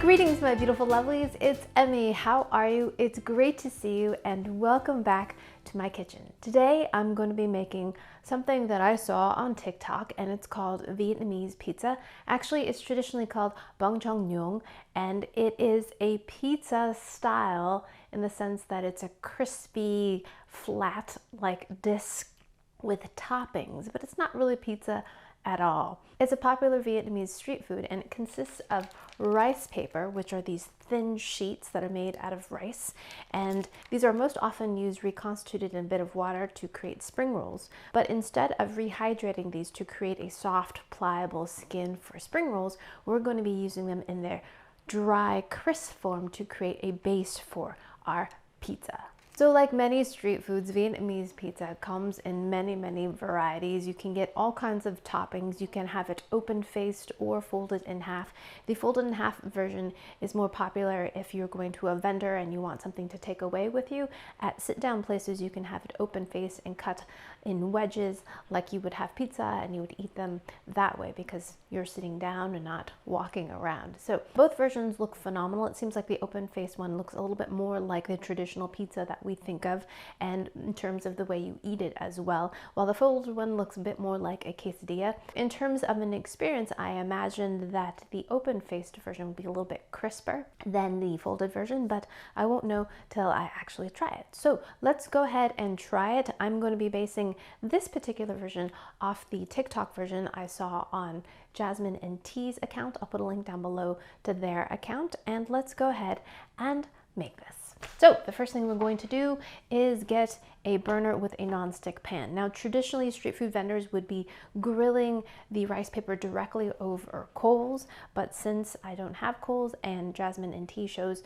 Greetings, my beautiful lovelies. It's Emmy. How are you? It's great to see you and welcome back to my kitchen. Today, I'm going to be making something that I saw on TikTok and it's called Vietnamese pizza. Actually, it's traditionally called Bánh Tráng Nướng and it is a pizza style in the sense that it's a crispy, flat, like disc with toppings, but it's not really pizza at all. It's a popular Vietnamese street food and it consists of rice paper, which are these thin sheets that are made out of rice, and these are most often used reconstituted in a bit of water to create spring rolls. But instead of rehydrating these to create a soft, pliable skin for spring rolls, we're going to be using them in their dry, crisp form to create a base for our pizza. So like many street foods, Vietnamese pizza comes in many varieties. You can get all kinds of toppings. You can have it open-faced or folded in half. The folded in half version is more popular if you're going to a vendor and you want something to take away with you. At sit-down places, you can have it open-faced and cut in wedges like you would have pizza, and you would eat them that way because you're sitting down and not walking around. So both versions look phenomenal. It seems like the open-faced one looks a little bit more like the traditional pizza that we think of, and in terms of the way you eat it as well, while the folded one looks a bit more like a quesadilla. In terms of an experience, I imagined that the open-faced version would be a little bit crisper than the folded version, but I won't know till I actually try it. So let's go ahead and try it. I'm going to be basing this particular version off the TikTok version I saw on Jasmine and T's account. I'll put a link down below to their account, and let's go ahead and make this. So the first thing we're going to do is get a burner with a non-stick pan. Now, traditionally, street food vendors would be grilling the rice paper directly over coals, but since I don't have coals and Jasmine and T shows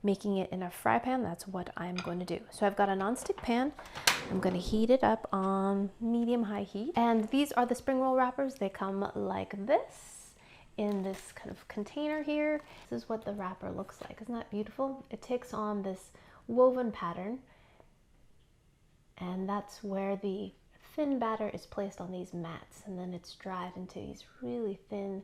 making it in a fry pan, that's what I'm going to do. So I've got a non-stick pan. I'm going to heat it up on medium-high heat. And these are the spring roll wrappers. They come like this, in this kind of container here. This is what the wrapper looks like. Isn't that beautiful? It takes on this woven pattern, and that's where the thin batter is placed on these mats, and then it's dried into these really thin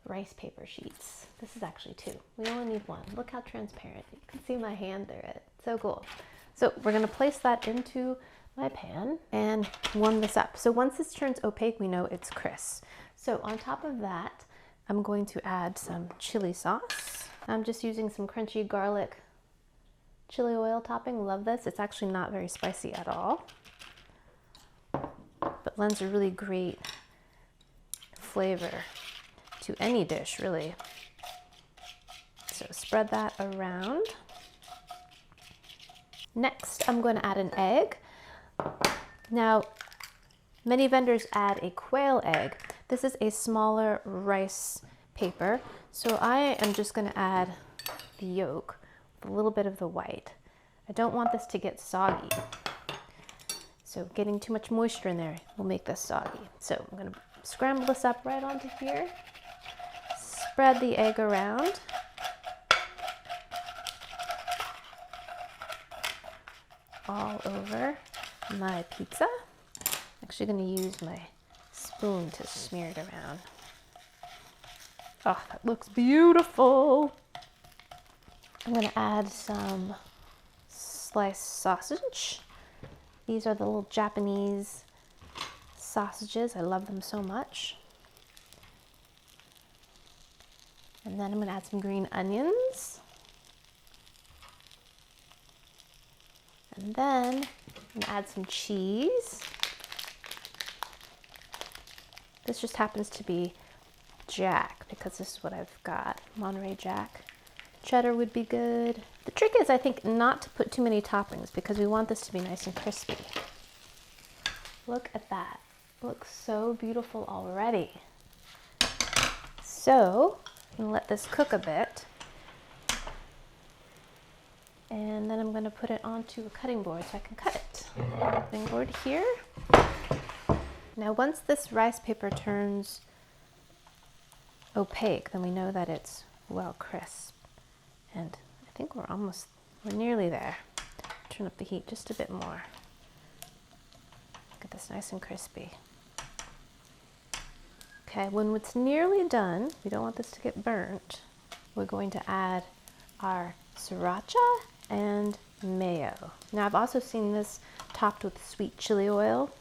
rice paper sheets. This is actually two. We only need one. Look how transparent. You can see my hand through it. So cool. So we're going to place that into my pan and warm this up. So once this turns opaque, we know it's crisp. So on top of that, I'm going to add some chili sauce. I'm just using some crunchy garlic chili oil topping. Love this. It's actually not very spicy at all, but lends a really great flavor to any dish, really. So spread that around. Next, I'm going to add an egg. Now, many vendors add a quail egg. This is a smaller rice paper, so I am just going to add the yolk with a little bit of the white. I don't want this to get soggy, so getting too much moisture in there will make this soggy. So I'm going to scramble this up right onto here, spread the egg around, all over my pizza. I'm actually going to use my spoon to smear it around. Oh, that looks beautiful. I'm going to add some sliced sausage. These are the little Japanese sausages. I love them so much. And then I'm going to add some green onions. And then I'm going to add some cheese. This just happens to be Jack because this is what I've got. Monterey Jack. Cheddar would be good. The trick is, I think, not to put too many toppings because we want this to be nice and crispy. Look at that. It looks so beautiful already. So I'm going to let this cook a bit. And then I'm going to put it onto a cutting board so I can cut it. Cutting board here. Now, once this rice paper turns opaque, then we know that it's well crisp. And I think we're nearly there. Turn up the heat just a bit more. Get this nice and crispy. Okay, when it's nearly done, we don't want this to get burnt. we're going to add our sriracha and mayo. Now I've also seen this topped with sweet chili oil.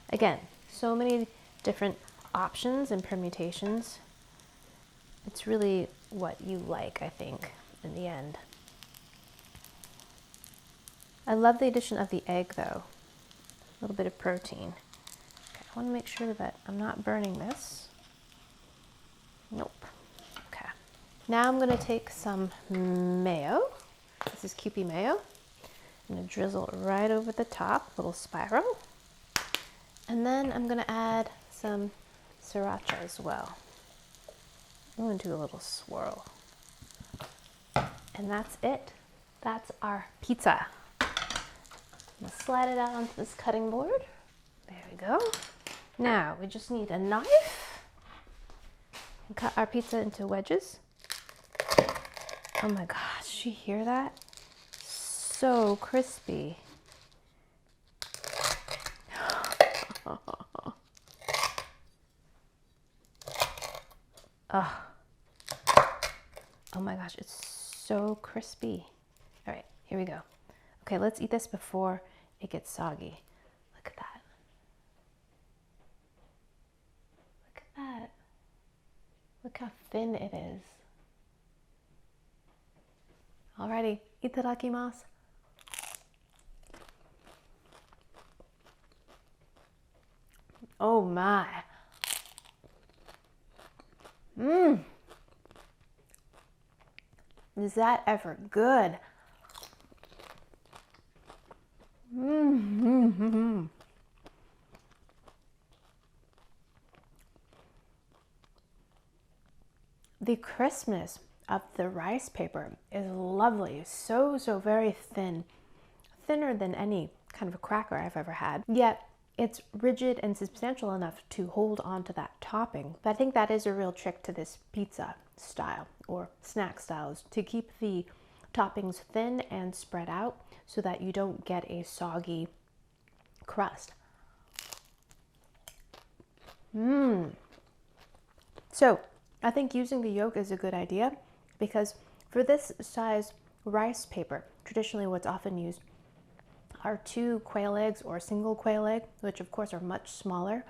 Again, so many different options and permutations. It's really what you like, I think, in the end. I love the addition of the egg though. A little bit of protein. Okay, I want to make sure that I'm not burning this. Nope. Okay. Now I'm going to take some mayo. This is Kewpie mayo. I'm going to drizzle it right over the top, little spiral. And then I'm going to add some sriracha as well. I'm going to do a little swirl. And that's it. That's our pizza. I'm going to slide it out onto this cutting board. There we go. Now we just need a knife and cut our pizza into wedges. Oh my gosh, you hear that? So crispy. Oh. Oh my gosh, it's so crispy. All right, here we go. Okay, let's eat this before it gets soggy. Look at that. Look at that. Look how thin it is. Alrighty, itadakimasu. Oh my. Mmm. Is that ever good? Mmm. The crispness of the rice paper is lovely. So very thin. Thinner than any kind of a cracker I've ever had. Yet it's rigid and substantial enough to hold on to that topping. But I think that is a real trick to this pizza style or snack styles, to keep the toppings thin and spread out so that you don't get a soggy crust. So I think using the yolk is a good idea, because for this size rice paper, traditionally what's often used are 2 quail eggs or a single quail egg, which of course are much smaller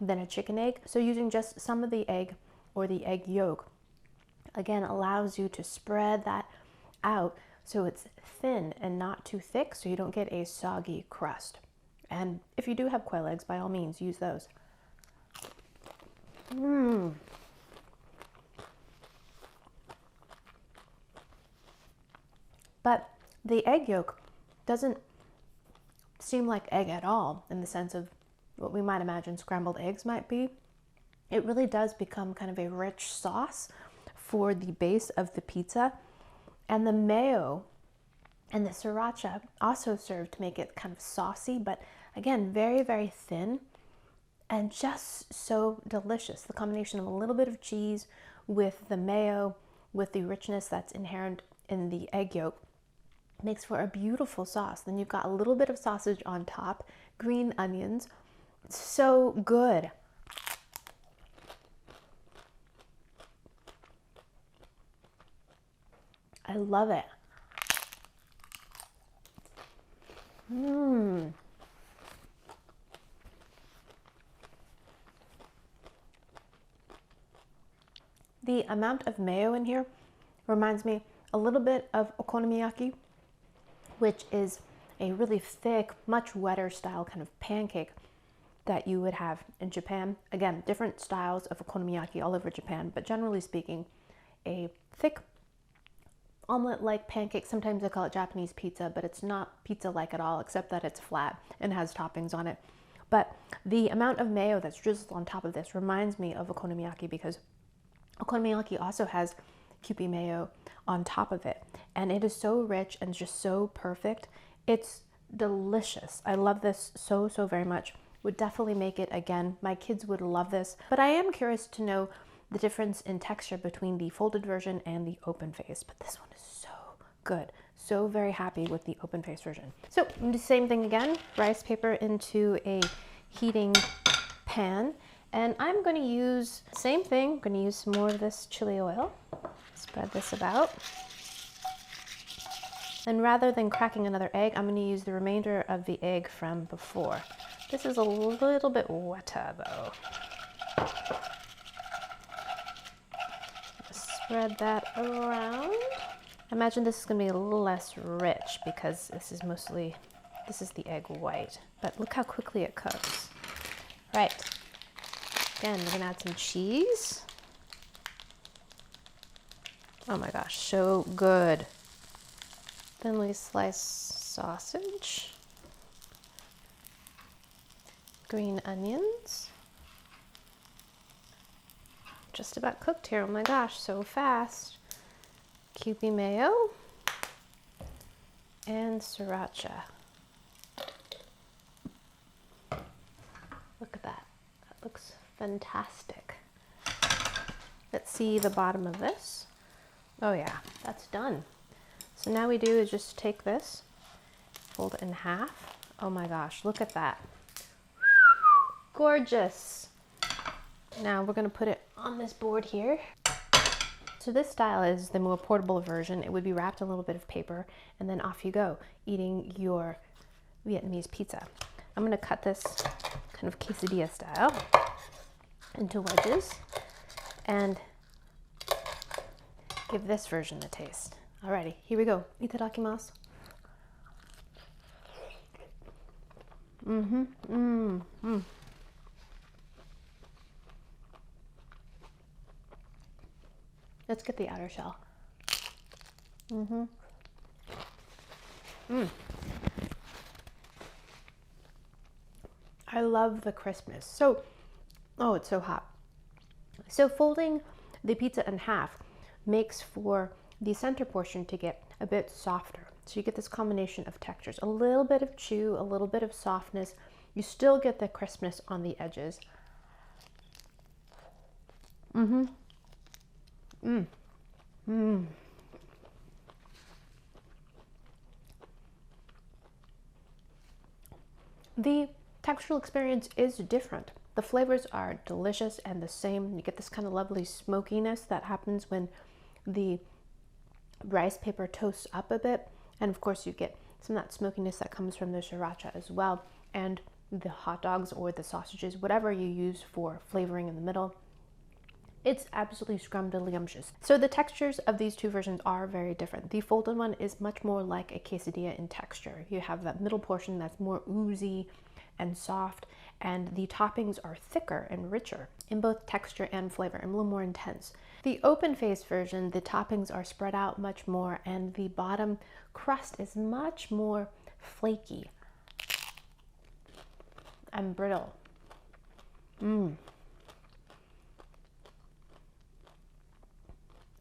than a chicken egg. So using just some of the egg or the egg yolk, again, allows you to spread that out so it's thin and not too thick, so you don't get a soggy crust. And if you do have quail eggs, by all means, use those. But the egg yolk doesn't seem like egg at all, in the sense of what we might imagine scrambled eggs might be. It really does become kind of a rich sauce for the base of the pizza. And the mayo and the sriracha also serve to make it kind of saucy, but again, very thin and just so delicious. The combination of a little bit of cheese with the mayo, with the richness that's inherent in the egg yolk, makes for a beautiful sauce. Then you've got a little bit of sausage on top, green onions. So good. I love it. The amount of mayo in here reminds me a little bit of okonomiyaki, which is a really thick, much wetter style kind of pancake that you would have in Japan. Again, different styles of okonomiyaki all over Japan, but generally speaking, a thick omelet-like pancake. Sometimes they call it Japanese pizza, but it's not pizza-like at all, except that it's flat and has toppings on it. But the amount of mayo that's drizzled on top of this reminds me of okonomiyaki, because okonomiyaki also has Kewpie mayo on top of it, and it is so rich and just so perfect. It's delicious. I love this so very much. Would definitely make it again. My kids would love this. But I am curious to know the difference in texture between the folded version and the open face, but this one is so good. So very happy with the open face version. So the same thing again, rice paper into a heating pan, and I'm going to use same thing. I'm going to use some more of this chili oil, this Spread this about. And rather than cracking another egg, I'm going to use the remainder of the egg from before. This is a little bit wetter though. Spread that around. I imagine this is going to be a little less rich because this is the egg white. But look how quickly it cooks. Right. Again, we're going to add some cheese. Oh my gosh, so good. Thinly sliced sausage. Green onions. Just about cooked here. Oh my gosh, so fast. Kewpie mayo. And sriracha. Look at that. That looks fantastic. Let's see the bottom of this. Oh yeah, that's done. So now we do is just take this, fold it in half. Oh my gosh, look at that. Gorgeous. Now we're gonna put it on this board here. So this style is the more portable version. It would be wrapped in a little bit of paper and then off you go, eating your Vietnamese pizza. I'm gonna cut this kind of quesadilla style into wedges and give this version a taste. Alrighty, here we go. Itadakimasu. Let's get the outer shell. I love the crispness. So, oh, it's so hot. So folding the pizza in half makes for the center portion to get a bit softer. So you get this combination of textures, a little bit of chew, a little bit of softness. You still get the crispness on the edges. The textural experience is different. The flavors are delicious and the same. You get this kind of lovely smokiness that happens when the rice paper toasts up a bit, and of course you get some of that smokiness that comes from the sriracha as well, and the hot dogs or the sausages, whatever you use for flavoring in the middle. It's absolutely scrumdiddlyumptious. So the textures of these two versions are very different. The folded one is much more like a quesadilla in texture. You have that middle portion that's more oozy and soft, and the toppings are thicker and richer in both texture and flavor and a little more intense. The open-faced version, the toppings are spread out much more and the bottom crust is much more flaky and brittle.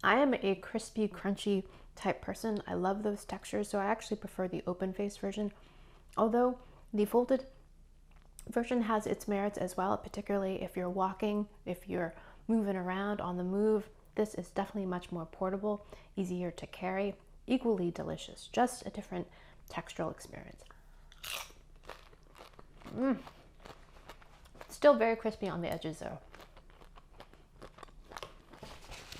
I am a crispy, crunchy type person. I love those textures, so I actually prefer the open-faced version. Although the folded version has its merits as well, particularly if you're walking, if you're moving around on the move. This is definitely much more portable, easier to carry, equally delicious, just a different textural experience. Still very crispy on the edges though.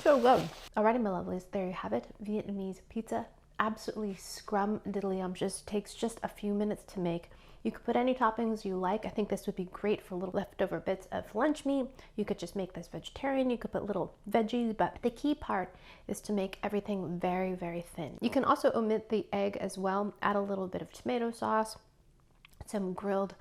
So good. Alrighty, my lovelies, there you have it. Vietnamese pizza. Absolutely scrumdiddlyumptious. Takes just a few minutes to make. You could put any toppings you like. I think this would be great for little leftover bits of lunch meat. You could just make this vegetarian. You could put little veggies, but the key part is to make everything very, very thin. You can also omit the egg as well. Add a little bit of tomato sauce. Some grilled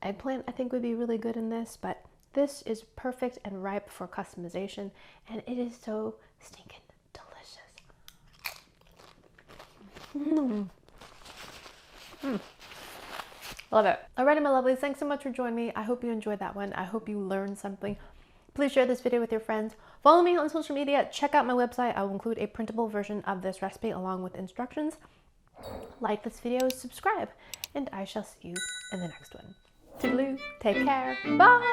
eggplant I think would be really good in this, but this is perfect and ripe for customization, and it is so stinking delicious. Love it. Alrighty, my lovelies, thanks so much for joining me. I hope you enjoyed that one. I hope you learned something. Please share this video with your friends. Follow me on social media. Check out my website. I will include a printable version of this recipe along with instructions. Like this video, subscribe, and I shall see you in the next one. Toodaloo, take care, bye!